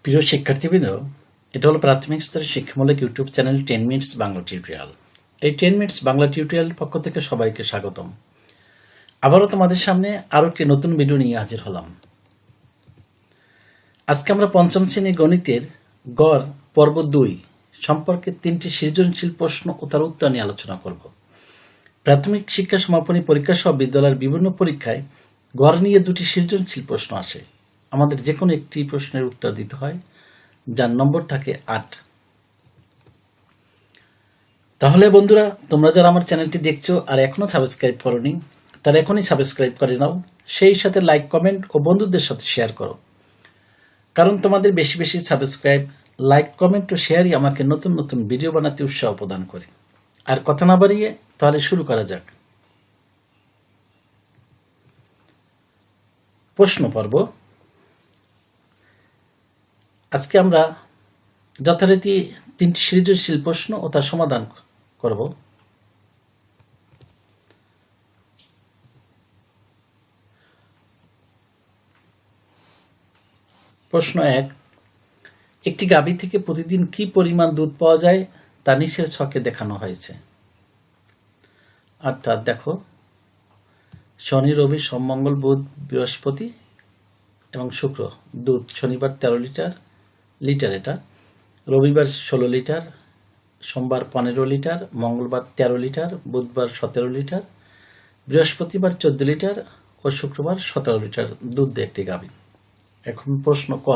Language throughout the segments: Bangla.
প্রিয় শিক্ষার্থীবৃন্দ, এটা হলো প্রাথমিক স্তরের শিক্ষামূলক YouTube channel 10 minutes Bangla tutorial. এই 10 মিনিটস বাংলা টিউটোরিয়ালের পক্ষ থেকে সবাইকে স্বাগতম। আবারও তোমাদের সামনে আরও একটি নতুন ভিডিও নিয়ে হাজির হলাম। আজকে আমরা পঞ্চম শ্রেণী গণিতের গড় পর্ব 2 সম্পর্কে 3টি সৃজনশীল প্রশ্ন ও তার উত্তর নিয়ে আলোচনা করব। প্রাথমিক শিক্ষা সমাপনী পরীক্ষা সহ বিদ্যালয়ের বিভিন্ন পরীক্ষায় গড় নিয়ে 2টি সৃজনশীল প্রশ্ন আসে। আমাদের যে কোনো একটি প্রশ্নের উত্তর দিতে হয়, যার নম্বর থাকে 8। তাহলে বন্ধুরা, তোমরা যারা আমার চ্যানেলটি দেখছো আর এখনো সাবস্ক্রাইব করোনি, তারা এখনই সাবস্ক্রাইব করে নাও। সেই সাথে লাইক, কমেন্ট ও বন্ধুদের সাথে শেয়ার করো, কারণ তোমাদের বেশি বেশি সাবস্ক্রাইব, লাইক, কমেন্ট ও শেয়ারই আমাকে নতুন নতুন ভিডিও বানাতে উৎসাহ প্রদান করে। আর কথা না বাড়িয়ে তাহলে শুরু করা যাক। প্রশ্ন পর্ব। আজকে আমরা যথারীতি 3টি সৃজনশীল প্রশ্ন ও তার সমাধান করব। প্রশ্ন 1, একটি গাভী থেকে প্রতিদিন কি পরিমাণ দুধ পাওয়া যায় তা নিচের ছকে দেখানো হয়েছে। অর্থাৎ দেখো, শনি, রবি, সোম, মঙ্গল, বুধ, বৃহস্পতি এবং শুক্র দুধ। শনিবার 13 লিটার এটা, রবিবার 16 লিটার, সোমবার 15 লিটার, মঙ্গলবার 13 লিটার, বুধবার 17 লিটার, বৃহস্পতিবার 14 লিটার ও শুক্রবার 17 লিটার দুধ দেয় একটি গাভী। এখন প্রশ্ন ক,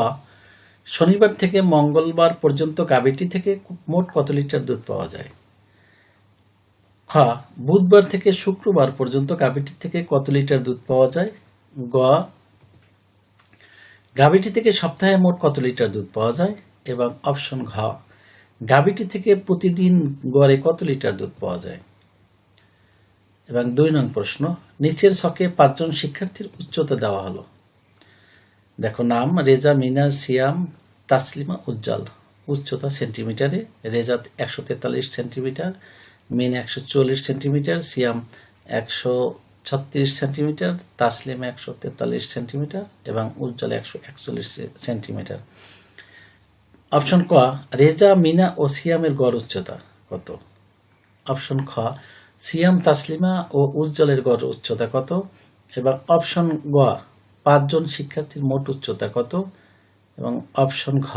শনিবার থেকে মঙ্গলবার পর্যন্ত গাভীটি থেকে মোট কত লিটার দুধ পাওয়া যায়? খ, বুধবার থেকে শুক্রবার পর্যন্ত গাভীটি থেকে কত লিটার দুধ পাওয়া যায়? গ, গাভীটি থেকে সপ্তাহে মোট কত লিটার দুধ পাওয়া যায়? এবং অপশন ঘ, গাভীটি থেকে প্রতিদিন গড়ে কত লিটার দুধ পাওয়া যায়? এবং 2 নং প্রশ্ন, নিচের ছকে 5 জন শিক্ষার্থীর উচ্চতা দেওয়া হলো। দেখো, নাম রেজা, মিনা, সিয়াম, তাসলিমা, উজ্জ্বল। উচ্চতা সেন্টিমিটারে। রেজা 143 সেন্টিমিটার, মিনা 144 সেন্টিমিটার, সিয়াম 136 সেন্টিমিটার, তাসলিম 143 সেন্টিমিটার এবং উজ্জ্বল 141 সেন্টিমিটার। অপশন ক, রেজা, মিনা ও সিয়ামের গড় উচ্চতা কত? অপশন খ, সিয়াম, তাসলিমা ও উজ্জ্বলের গড় উচ্চতা কত? এবং অপশন গ, 5 জন শিক্ষার্থীর মোট উচ্চতা কত? এবং অপশন ঘ,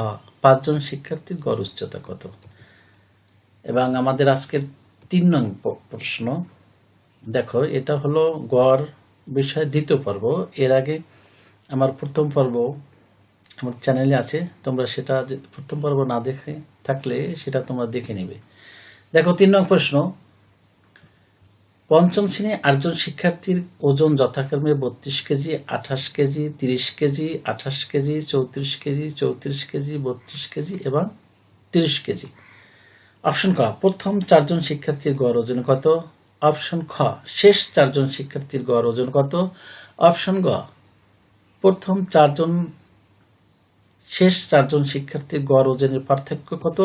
5 জন শিক্ষার্থীর গড় উচ্চতা কত? এবং আমাদের আজকের 3 নং প্রশ্ন। দেখো, এটা হলো গড় বিষয় 2য় পর্ব। এর আগে আমার প্রথম পর্ব আমার চ্যানেলে আছে, তোমরা সেটা প্রথম পর্ব না দেখে থাকলে সেটা তোমরা দেখে নেবে। দেখো, 3 নং প্রশ্ন, পঞ্চম শ্রেণী 8 জন শিক্ষার্থীর ওজন যথাক্রমে 32 KG, 28 KG, 30 KG, 28 KG, 34 KG, 34 KG, 32 KG এবং 30 কেজি। অপশন ক, প্রথম 4 জন শিক্ষার্থীর গড় ওজন কত? অপশন খ, শেষ 4 জন শিক্ষার্থীর গড় ওজন কত? অপশন গ, প্রথম 4 জন শেষ 4 জন শিক্ষার্থীর গড় ওজনের পার্থক্য কত?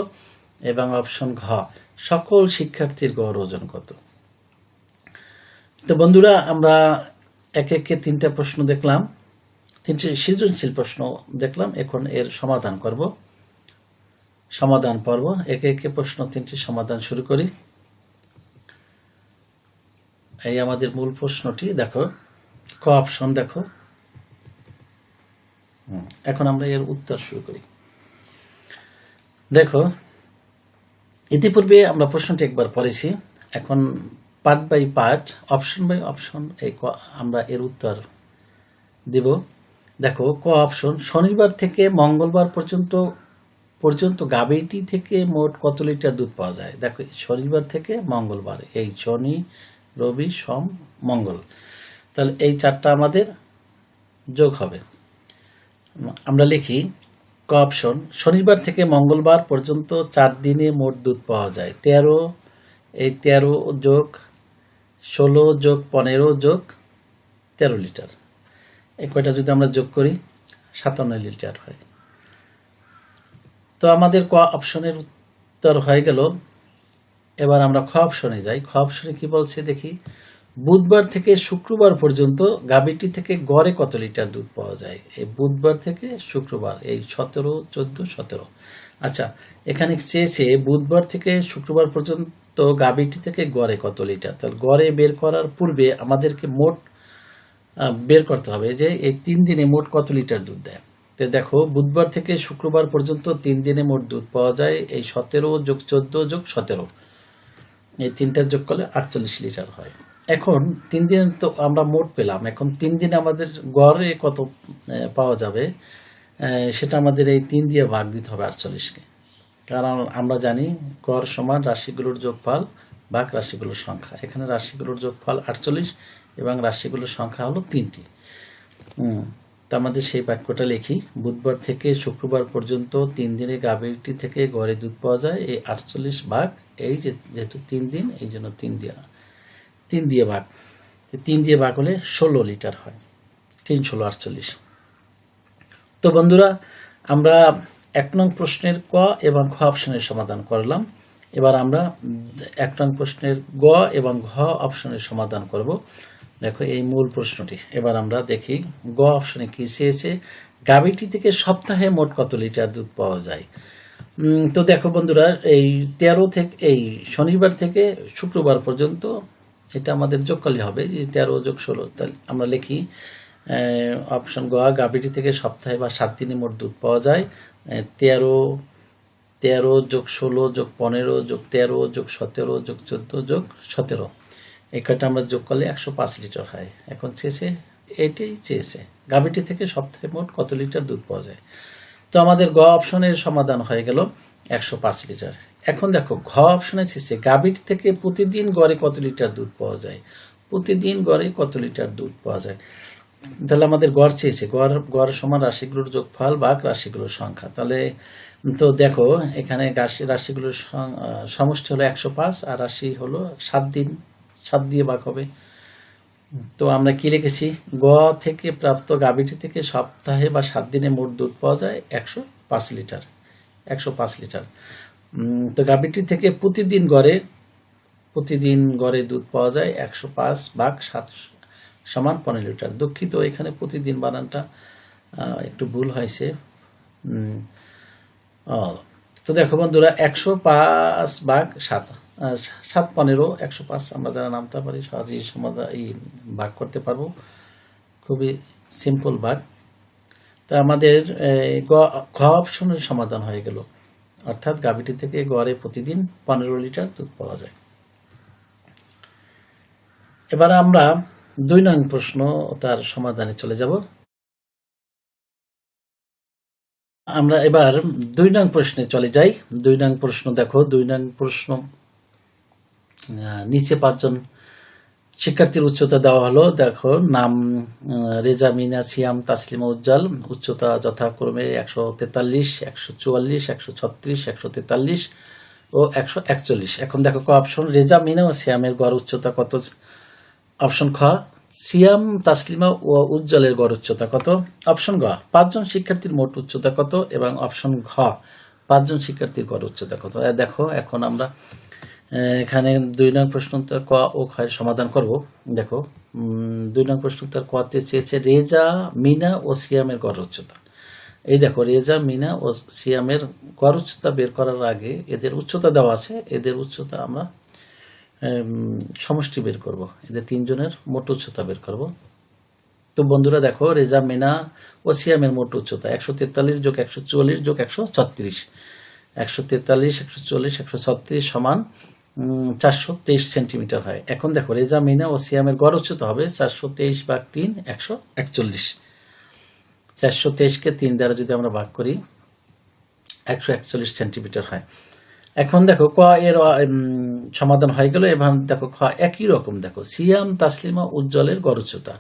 এবং অপশন ঘ, সকল শিক্ষার্থীর গড় ওজন কত? তো বন্ধুরা, আমরা একে একে 3টা প্রশ্ন দেখলাম, 3টি সৃজনশীল প্রশ্ন দেখলাম। এখন এর সমাধান করব। সমাধান পর্ব। একে একে প্রশ্ন 3টি সমাধান শুরু করি। এই আমাদের মূল প্রশ্নটি। দেখো, ক অপশন দেখো। এখন আমরা এর উত্তর শুরু করি। দেখো, ইতিপূর্বে আমরা প্রশ্নটি একবার পড়েছি। এখন part by part, option by option আমরা এর উত্তর দেব। দেখো, ক অপশন, শনিবার থেকে মঙ্গলবার পর্যন্ত গাভীটি থেকে মোট কত লিটার দুধ পাওয়া যায়? দেখো, শনিবার থেকে মঙ্গলবার, এই শনি, রবি, সোম, মঙ্গল, তাহলে এই 4টা আমাদের যোগ হবে। আমরা লিখি ক অপশন, শনিবার থেকে মঙ্গলবার পর্যন্ত 4 দিনে মোট দুধ পাওয়া যায় 13, এই 13 যোগ 16 যোগ 15 যোগ 13 লিটার। এই কয়টা যদি আমরা যোগ করি 57 লিটার হয়। তো আমাদের ক অপশনের উত্তর হয়ে গেল। এবার আমরা খ অপশনে যাই। খ অপশনে কি বলছে দেখি। বুধবার থেকে শুক্রবার পর্যন্ত গাভীটি থেকে গড়ে কত লিটার দুধ পাওয়া যায়? এই বুধবার থেকে শুক্রবার, এই 17, 14, 17। আচ্ছা, এখানে চেয়েছে বুধবার থেকে শুক্রবার পর্যন্ত গাভীটি থেকে গড়ে কত লিটার। তাহলে গড়ে বের করার পূর্বে আমাদেরকে মোট বের করতে হবে যে এই 3 দিনে মোট কত লিটার দুধ দেয়। তো দেখো, বুধবার থেকে শুক্রবার পর্যন্ত 3 দিনে মোট দুধ পাওয়া যায় এই 17 যোগ 14 যোগ 17, এই তিনটা যোগ করলে 48 লিটার হয়। এখন 3 দিন তো আমরা মোট পেলাম, এখন 3 দিনে আমাদের গড়ে কত পাওয়া যাবে সেটা আমাদের এই 3 দিয়ে ভাগ দিতে হবে 48কে। কারণ আমরা জানি গড় সমান রাশিগুলোর যোগফল ভাগ রাশিগুলোর সংখ্যা। এখানে রাশিগুলোর যোগফল 48 এবং রাশিগুলোর সংখ্যা হলো 3টি। তো আমাদের সেই বাক্যটা লিখি, বুধবার থেকে শুক্রবার পর্যন্ত 3 দিনে গাভীটি থেকে গড়ে দুধ পাওয়া যায় এই 48 ভাগ, এই যেহেতু 3 দিন এই জন্য 3 দিয়ে ভাগ, 3 দিয়ে ভাগ হলে 16 লিটার হয়, 3 16 48। তো বন্ধুরা, আমরা 1 নং প্রশ্নের ক এবং খ অপশনের সমাধান করলাম। এবার আমরা 1 নং প্রশ্নের গ এবং ঘ অপশনের সমাধান করব। দেখো এই মূল প্রশ্নটি। এবার আমরা দেখি গ অপশনে কি চেয়েছে, গাভীটি থেকে সপ্তাহে মোট কত লিটার দুধ পাওয়া যায়। তো দেখো বন্ধুরা, এই 13 থেকে এই শনিবার থেকে শুক্রবার পর্যন্ত এটা আমাদের যোগ করলে হবে যে 13 যোগ 16। তাহলে আমরা লিখি অপশন গ, গাভীটি থেকে সপ্তাহে বা 7 দিনে মোট দুধ পাওয়া যায় 13 যোগ 16 যোগ 15 যোগ 13 যোগ 17 যোগ 14 যোগ 17। এই কয়টা আমরা যোগ করলে 105 লিটার হয়। এখন এটাই চেয়েছে গাভীটি থেকে সপ্তাহে মোট কত লিটার দুধ পাওয়া যায়। তো আমাদের গ অপশনের সমাধান হয়ে গেল 105 লিটার। এখন দেখো ঘ অপশনে চেয়েছে গাভীটি থেকে প্রতিদিন গড়ে কত লিটার দুধ পাওয়া যায়। প্রতিদিন গড়ে কত লিটার দুধ পাওয়া যায়, তাহলে আমাদের গড় চেয়েছে, গড় সমান রাশিগুলোর যোগফল ভাগ রাশিগুলোর সংখ্যা। তাহলে তো দেখো এখানে রাশিগুলোর সমষ্টি হলো 105 আর রাশি হলো 7 দিন, 7 দিয়ে ভাগ হবে। তো আমরা কি লিখেছি, গ থেকে প্রাপ্ত গাভীটি থেকে সপ্তাহে বা 7 দিনে মোট দুধ পাওয়া যায় 105 লিটার। 105 লিটার। তো গাভীটি থেকে প্রতিদিন গড়ে দুধ পাওয়া যায় 105 ভাগ 7 সমান 15 লিটার। দুঃখিত, এখানে প্রতিদিন বানানটা একটু ভুল হয়েছে। তো দেখো বন্ধুরা, 105 ভাগ 7, 7 15 105 আমরা যারা নামতে পারি সহজেই সমাধান এই ভাগ করতে পারবো, খুবই সিম্পল ভাগ। তা আমাদের ঘ অপশনের সমাধান হয়ে গেল, অর্থাৎ গাভীটি থেকে গড়ে প্রতিদিন 15 লিটার দুধ পাওয়া যায়। এবার আমরা 2 নং প্রশ্ন তার সমাধানে চলে যাব। আমরা এবার 2 নং প্রশ্নে চলে যাই। 2 নং প্রশ্ন দেখো, 2 নং প্রশ্ন নিচে 5 জন শিক্ষার্থীর উচ্চতা দেওয়া হলো। দেখো নাম রেজা, মিনা, সিয়াম, তাসলিমা, উজ্জ্বল। উচ্চতা যথাক্রমে 143, 144, 136, 143 ও 141। এখন দেখো ক অপশন, রেজা, মিনা ও সিয়ামের গড় উচ্চতা কত। অপশন খ, সিয়াম, তাসলিমা ও উজ্জ্বলের গড় উচ্চতা কত। অপশন গ, 5 জন শিক্ষার্থীর মোট উচ্চতা কত। এবং অপশন ঘ, 5 জন শিক্ষার্থীর গড় উচ্চতা কত। দেখো এখন আমরা এখানে 2 নং প্রশ্ন উত্তর ক ও খ এর সমাধান করব। দেখো 2 নং প্রশ্ন উত্তর ক তে চেয়েছে রেজা, মিনা ও সিয়ামের গড় উচ্চতা। এই দেখো রেজা, মিনা ও সিয়ামের গড় উচ্চতা বের করার আগে এদের উচ্চতা দেওয়া আছে, এদের উচ্চতা আমরা সমষ্টি বের করব, এদের 3 জনের মোট উচ্চতা বের করব। তো বন্ধুরা দেখো, রেজা, মিনা ও সিয়ামের মোট উচ্চতা 143 যোগ 144 যোগ 136। 143, 144, 136 সমান 423 সেন্টিমিটার হয়। এখন দেখো রেজা, মিনা ও সিয়ামের গড় উচ্চতা হবে 423 ভাগ 3, 141। 423কে 3 দ্বারা যদি আমরা ভাগ করি 141 সেন্টিমিটার হয়। এখন দেখো ক এর সমাধান হয়ে গেল। এবং দেখো খ একই রকম, দেখো সিয়াম, তাসলিমা, উজ্জ্বলের গড় উচ্চতা।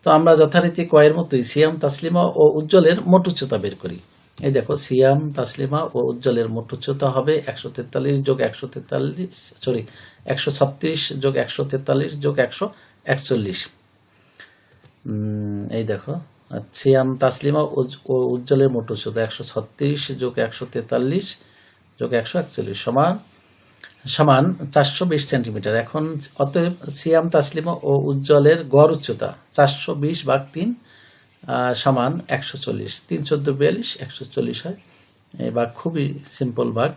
তো আমরা যথারীতি ক এর মতোই সিয়াম, তাসলিমা ও উজ্জ্বলের মোট উচ্চতা বের করি। এই দেখো সিয়াম, তাসলিমা ও উজ্জ্বলের মোট উচ্চতা হবে 143 যোগ 136 যোগ 143 যোগ 141। এই দেখো সিয়াম, তাসলিমা ও উজ্জ্বলের মোট উচ্চতা 136 যোগ 143 যোগ 141 সমান সমান 420 সেন্টিমিটার। এখন অতএব সিয়াম, তাসলিমা ও উজ্জ্বলের গড় উচ্চতা 420/3 সমান 140। 3 14 42, 140 হয়। এই ভাগ খুবই সিম্পল ভাগ,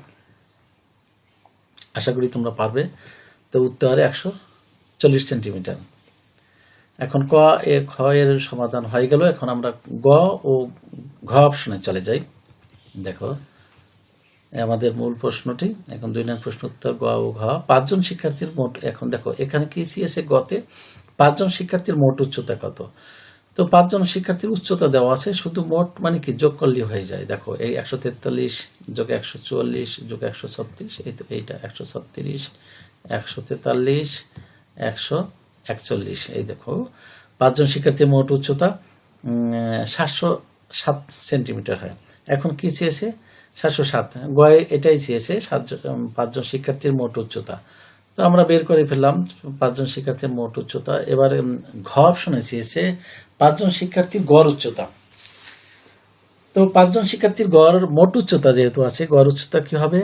আশা করি তোমরা পারবে। তো উত্তর 140 সেন্টিমিটার। এখন ক এর খ এর সমাধান হয়ে গেল। এখন আমরা গ ও ঘ অপশনে চলে যাই। দেখো আমাদের মূল প্রশ্নটি, এখন 2 নং প্রশ্ন উত্তর গ ও ঘ। 5 জন শিক্ষার্থীর মোট, এখন দেখো এখানে কি সিএসএ গতে 5 জন শিক্ষার্থীর মোট উচ্চতা কত। তো 5 জন শিক্ষার্থীর উচ্চতা দেওয়া আছে, শুধু মোট মানে কি যোগ করলে হয়ে যায়। দেখো এই 143 যোগ 144 যোগ 136, এই তো এইটা 136 143 141। এই দেখো 5 জন শিক্ষার্থীর মোট উচ্চতা 707 সেন্টিমিটার হয়। এখন কি চেয়েছে? 707। গয়ে এটাই চেয়েছে 5 জন শিক্ষার্থীর মোট উচ্চতা। তো আমরা বের করে ফেললাম 5 জন শিক্ষার্থীর মোট উচ্চতা। এবারে ঘ অপশনে চেয়েছে 5 জন শিক্ষার্থীর গড় উচ্চতা। তো 5 জন শিক্ষার্থীর গড় মোট উচ্চতা যেহেতু আছে, গড় উচ্চতা কি হবে?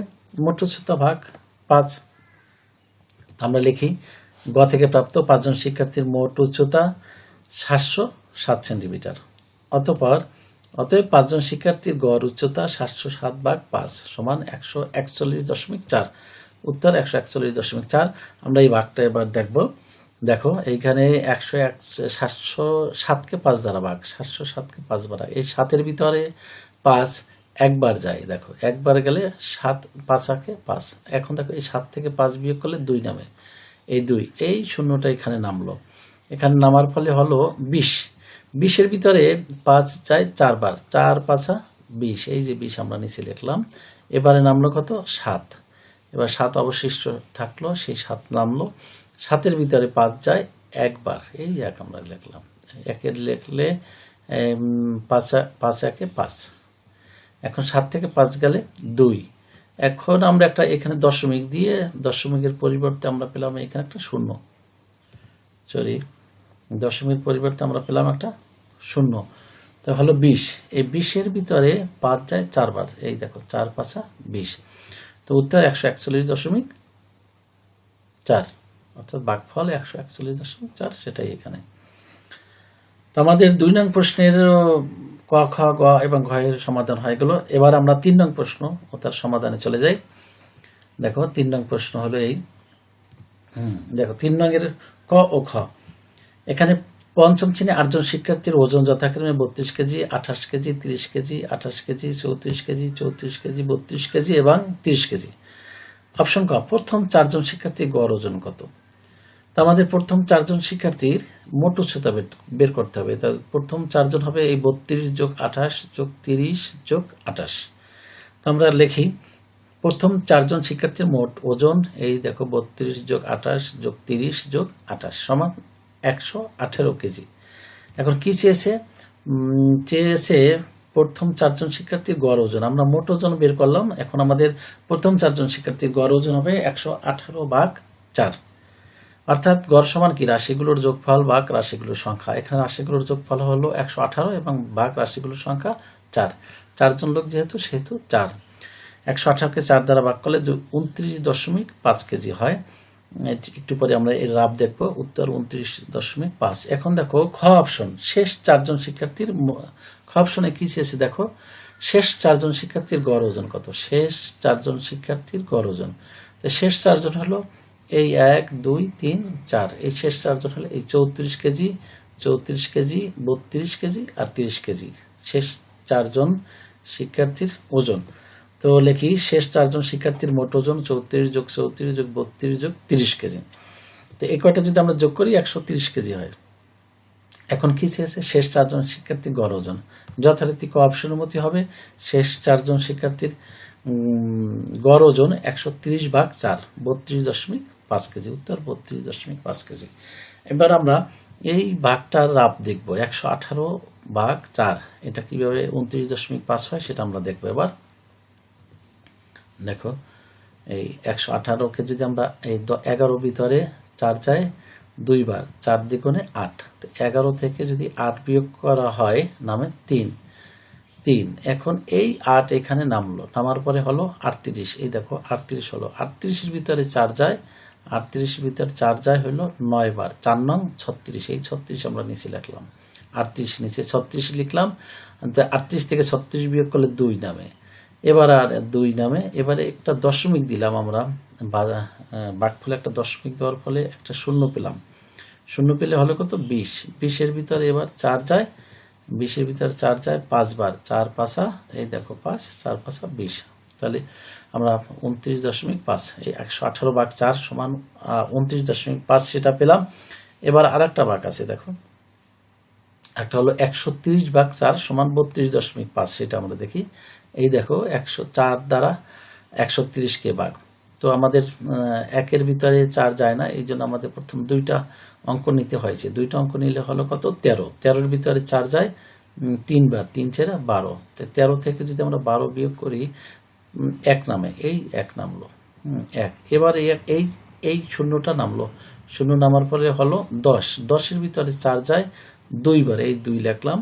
মোট উচ্চতা ভাগ 5। আমরা লিখি গ থেকে প্রাপ্ত 5 জন শিক্ষার্থীর মোট উচ্চতা 707 সেন্টিমিটার। অতএব 5 জন শিক্ষার্থীর গড় উচ্চতা 707/5 সমান 141.4। উত্তর 141.4। আমরা এই ভাগটা এবার দেখব। দেখো এইখানে 707কে 5 দ্বারা ভাগ, 707কে 5 দ্বারা, এই 7-এর ভিতরে 5 একবার যায়। দেখো একবার গেলে 7 5 5। এখন দেখো এই 7 থেকে 5 বিয়োগ করলে 2 নামে, এই 2, এই শূন্যটা এখানে নামলো। এখানে নামার ফলে হলো 20। 20-এর ভিতরে 5 যায় 4 বার, 4 5 20, এই যে 20 আমরা নিচে লিখলাম। এবারে নামলো কত? 7। এবার 7 অবশিষ্ট থাকলো, সেই 7 নামলো। 7-এর ভিতরে 5 যায় একবার, এই 1 আমরা লিখলাম। 1-এর লিখলে 5 1 5। এখন 7 থেকে 5 গেলে 2। এখন আমরা একটা এখানে দশমিক দিয়ে, দশমিকের পরিবর্তে আমরা পেলাম এখানে একটা শূন্য। দশমিকের পরিবর্তে আমরা পেলাম একটা শূন্য। তো হলো 20। এই 20-এর ভিতরে 5 যায় 4 বার, এই দেখো 4 5 20। তো উত্তর 141.4, অর্থাৎ ভাগফল 141.4, সেটাই এখানে। তো আমাদের 2 নং প্রশ্নের ক খ গ এবং ঘ এর সমাধান হয়ে গেল। এবার আমরা 3 নং প্রশ্ন ও তার সমাধানে চলে যাই। দেখো 3 নং প্রশ্ন হলো এই, দেখো 3 নংয়ের ক ও খ। এখানে পঞ্চম শ্রেণী 8 জন শিক্ষার্থীর ওজন যথাক্রমে 32 KG, 28 KG, 30 KG, 28 KG, 34 KG, 34 KG, 32 KG এবং 30 কেজি। অপশন ক, প্রথম 4 জন শিক্ষার্থীর গড় ওজন কত? তো আমাদের প্রথম 4 জন শিক্ষার্থীর মোট উচ্চতা বের করতে হবে। তা প্রথম 4 জন হবে এই 32 যোগ 28 যোগ 30 যোগ 28। তো আমরা লিখি প্রথম 4 জন শিক্ষার্থীর মোট ওজন, এই দেখো 32 যোগ 28 যোগ 30 যোগ 28 সমান 118 কেজি। এখন কি চেয়েছে? চেয়েছে প্রথম 4 জন শিক্ষার্থীর গড় ওজন। আমরা মোট ওজন বের করলাম। এখন আমাদের প্রথম 4 জন শিক্ষার্থীর গড় ওজন হবে 118/4, অর্থাৎ গড় সমান কি? রাশিগুলোর যোগফল ভাগ রাশিগুলোর সংখ্যা। এখানে রাশিগুলোর যোগফল হলো 118 এবং ভাগ রাশিগুলোর সংখ্যা 4। 4 জন লোক যেহেতু, সেহেতু 4। 118কে 4 দ্বারা ভাগ করলে 29.5 কেজি হয়। একটু পরে আমরা এর রাব দেখবো। উত্তর 29.5। এখন দেখো খ অপশন, শেষ 4 জন শিক্ষার্থীর, খ অপশনে কি চেয়েছে? দেখো শেষ 4 জন শিক্ষার্থীর গড় ওজন কত? শেষ 4 জন শিক্ষার্থীর গড় ওজন। তো শেষ 4 জন হলো এই 1 2 3 4, এই শেষ 4 জন হলো এই 34 কেজি, 34 কেজি, 32 কেজি আর 30 কেজি। শেষ 4 জন শিক্ষার্থীর ওজন। তো লিখি শেষ 4 জন শিক্ষার্থীর মোট ওজন 34 যোগ 34 যোগ 32 যোগ 30 কেজি। তো এই কয়টা যদি আমরা যোগ করি 130 কেজি হয়। এখন কি চেয়েছে? শেষ 4 জন শিক্ষার্থীর গড় ওজন। যথারীতি ক অপশনের মতো হবে, শেষ 4 জন শিক্ষার্থীর গড় ওজন 130/4, 32.5 কেজি। উত্তর 32.5 কেজি। এবার আমরা এই ভাগটার রাব দেখব। 118/4 এটা কিভাবে 29.5 হয় সেটা আমরা দেখবো। এবার দেখো এই 118কে যদি আমরা এই 11 ভিতরে 4 যায় 2 বার, 4 দ্বিগুণে 8। তো 11 থেকে যদি 8 বিয়োগ করা হয় নামে 3, 3। এখন এই 8 এখানে নামলো, নামার পরে হলো 38। এই দেখো 38 হলো, 38-এর ভিতরে 4 যায়, 38-এর ভিতরে 4 যায় হলো 9 বার, 4 নং 36। এই 36 আমরা নিচে লিখলাম, 38 নিচে 36 লিখলাম। 38 থেকে 36 বিয়োগ করলে 2 নামে, এবার আর 2 নামে। এবারে একটা দশমিক দিলাম আমরা, ভাগফলে একটা দশমিক দেওয়ার ফলে একটা শূন্য পেলাম। শূন্য পেলে হলো কত? 20। 20-এর ভিতরে এবার 4 যায়, 20-এর ভিতরে 4 যায় 5 বার, 4 পাঁচা, এই দেখো 5, 4 পাঁচা 20। তাহলে আমরা 29.5, এই 118 ভাগ 4 সমান 29.5 সেটা পেলাম। এবার আর একটা ভাগ আছে, দেখো একটা হলো 130 ভাগ 4 সমান 32.5, সেটা আমরা দেখি। এই দেখো 104 দ্বারা 130-কে ভাগ, তো আমাদের 1-এর ভিতরে 4 যায় না, এই জন্য আমাদের প্রথম 2টা অঙ্ক নিতে হয়েছে। 2টা অঙ্ক নিলে হলো কত? 13। 13-এর ভিতরে 4 যায় 3 বার, 3 × 12। 13 থেকে যদি আমরা 12 বিয়োগ করি 1 নামে, এই 1 নামলো, 1। এবার এই শূন্যটা নামলো, শূন্য নামার পরে হলো 10। 10-এর ভিতরে 4 যায় 2 বার, এই 2 লিখলাম,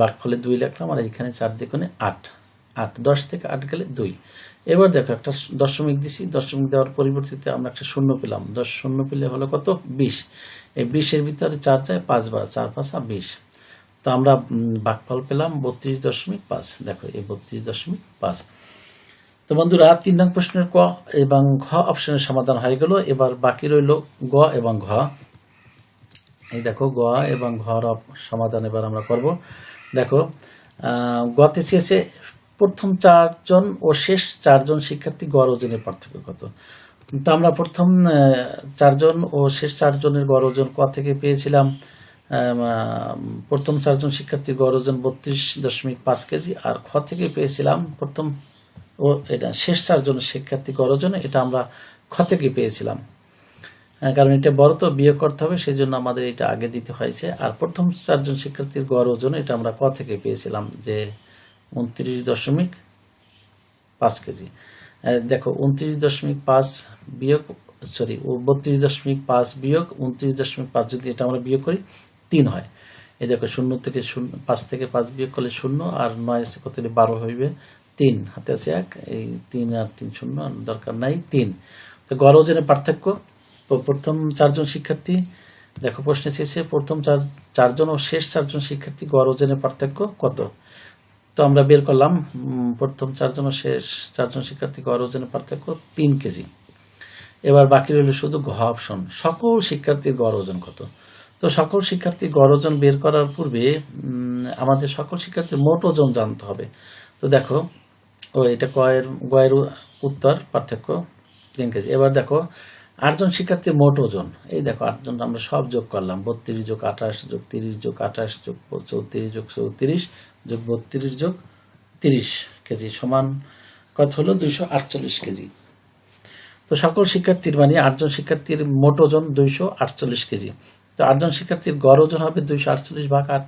ভাগফলে 2 লিখলাম, আর এখানে 4 দ্বিগুণে 8। 10 থেকে 8 গেলে 2। এবার দেখো একটা দশমিক দিছি, দশমিক দেওয়ার পরিবর্তিতে আমরা একটা শূন্য পেলাম। 10 শূন্য পেলে হলো কত? 20। এই 20-এর ভিতরে 4 যায় 5 বার, 4 পাঁচা 20। তো আমরা ভাগফল পেলাম 32.5। দেখো এই 32.5। তো বন্ধুরা 3 নং প্রশ্নের ক এবং ঘ অপশনের সমাধান হয়ে গেল। এবার বাকি রইল গ এবং ঘ। এই দেখো গ এবং ঘর সমাধান এবার আমরা করব। দেখো গতে চেয়েছে প্রথম 4 জন ও শেষ 4 জন শিক্ষার্থী গড় ওজনের পার্থক্য কত। তো আমরা প্রথম 4 জন ও শেষ 4 জনের গড় ওজন ক থেকে পেয়েছিলাম। প্রথম 4 জন শিক্ষার্থীর গড় ওজন 32.5 কেজি, আর খ থেকে পেয়েছিলাম প্রথম ও এটা শেষ 4 জনের শিক্ষার্থী গড় ওজন, এটা আমরা খ থেকে পেয়েছিলাম। কারণ এটা বড় তো বিয়োগ করতে হবে, সেই জন্য আমাদের এটা আগে দিতে হয়েছে। আর প্রথম 4 জন শিক্ষার্থীর গড় ওজন এটা আমরা ক থেকে পেয়েছিলাম যে 29.5 কেজি। দেখো 29.5 বিয়োগ 32.5 বিয়োগ 29.5, যদি এটা আমরা বিয়োগ করি 3 হয়। এই দেখো 0 থেকে 5 থেকে 5 বিয়োগ করলে 0, আর 9 আছে কত হলে 12 হইবে, 3 হাতে আছে 1, এই 3 আর 3 0, দরকার নাই 3। তো গড় ওজনের পার্থক্য, প্রথম 4 জন শিক্ষার্থী, দেখো প্রশ্নে চেয়েছে প্রথম 4 জন ও শেষ 4 জন শিক্ষার্থী গড় ওজনের পার্থক্য কত। তো আমরা বের করলাম প্রথম 4 জন ও শেষ 4 জন শিক্ষার্থী গড় ওজনের পার্থক্য 3 কেজি। এবার বাকি রইল শুধু ঘ অপশন, সকল শিক্ষার্থীর গড় ওজন কত। তো সকল শিক্ষার্থীর গড় ওজন বের করার পূর্বে আমাদের সকল শিক্ষার্থীর মোট ওজন জানতে হবে। তো দেখো এটা গয়ের উত্তর পার্থক্য 3 কেজি। এবার দেখো 8 জন শিক্ষার্থীর মোট ওজন, এই দেখো 8 জন আমরা সব যোগ করলাম, 32 যোগ 28 যোগ 30 যোগ 28 যোগ 34 যোগ 34 যোগ 32 যোগ 30 কেজি সমান কত হলো? 248 কেজি। তো সকল শিক্ষার্থীর মানে 8 জন শিক্ষার্থীর মোট ওজন 248 কেজি। তো 8 জন শিক্ষার্থীর গড় ওজন হবে 248 ভাগ 8।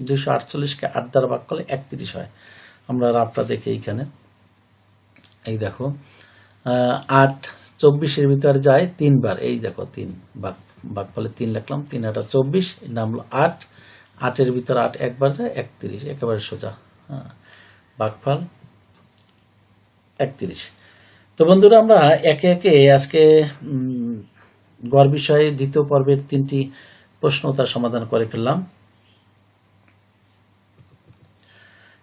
248-কে 8 দ্বারা ভাগ করলে 31 হয়। আমরা রাবটা দেখি এইখানে, এই দেখো 8 24-এর ভিতরে যায় 3 বার, এই দেখো 3 ভাগফলে 3 লিখলাম, 3 8 24, নামলো 8। 8-এর ভিতরে 8 একবার যায় 31, একেবারে সোজা, ভাগফল 31। তো বন্ধুরা আমরা একে একে আজকে গড় বিষয়ে দ্বিতীয় পর্বের 3টি প্রশ্ন তার সমাধান করে ফেললাম।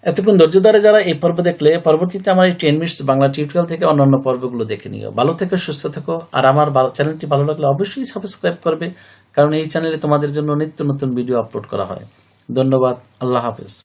এতক্ষণ ধৈর্য ধরে যারা এই পর্ব দেখলে, পরবর্তীতে আমার এই 10 মিনিটস বাংলা টিউটোরিয়াল থেকে অন্যান্য পর্বগুলো দেখে নিও। ভালো থেকো, সুস্থ থেকো, আর আমার চ্যানেলটি ভালো লাগলে অবশ্যই সাবস্ক্রাইব করবে, কারণ এই চ্যানেলে তোমাদের জন্য নিত্য নতুন ভিডিও আপলোড করা হয়। ধন্যবাদ, আল্লাহ হাফেজ।